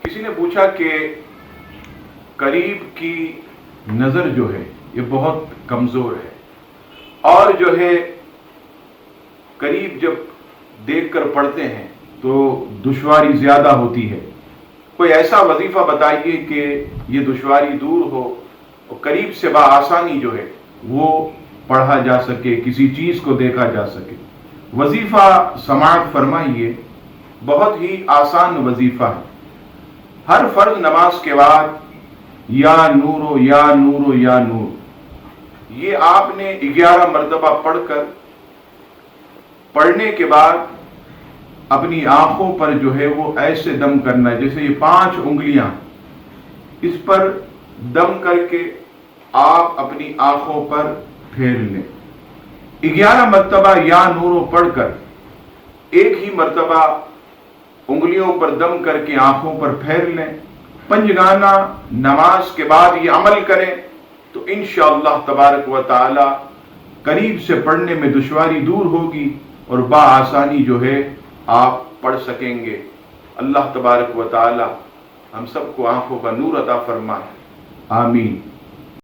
کسی نے پوچھا کہ قریب کی نظر جو ہے یہ بہت کمزور ہے، اور جو ہے قریب جب دیکھ کر پڑھتے ہیں تو دشواری زیادہ ہوتی ہے، کوئی ایسا وظیفہ بتائیے کہ یہ دشواری دور ہو اور قریب سے بآسانی جو ہے وہ پڑھا جا سکے، کسی چیز کو دیکھا جا سکے۔ وظیفہ سماعت فرمائیے، بہت ہی آسان وظیفہ ہے۔ ہر فرض نماز کے بعد یا نورو یا نورو یا نور، یہ آپ نے 11 مرتبہ پڑھنے کے بعد اپنی آنکھوں پر جو ہے وہ ایسے دم کرنا ہے، جیسے یہ 5 انگلیاں اس پر دم کر کے آپ اپنی آنکھوں پر پھیر لیں۔ 11 مرتبہ یا نورو پڑھ کر ایک ہی مرتبہ انگلیوں پر دم کر کے آنکھوں پر پھیر لیں۔ پنجگانہ نماز کے بعد یہ عمل کریں تو انشاءاللہ تبارک و تعالی قریب سے پڑھنے میں دشواری دور ہوگی اور بآسانی جو ہے آپ پڑھ سکیں گے۔ اللہ تبارک و تعالی ہم سب کو آنکھوں کا نور عطا فرمائے، آمین۔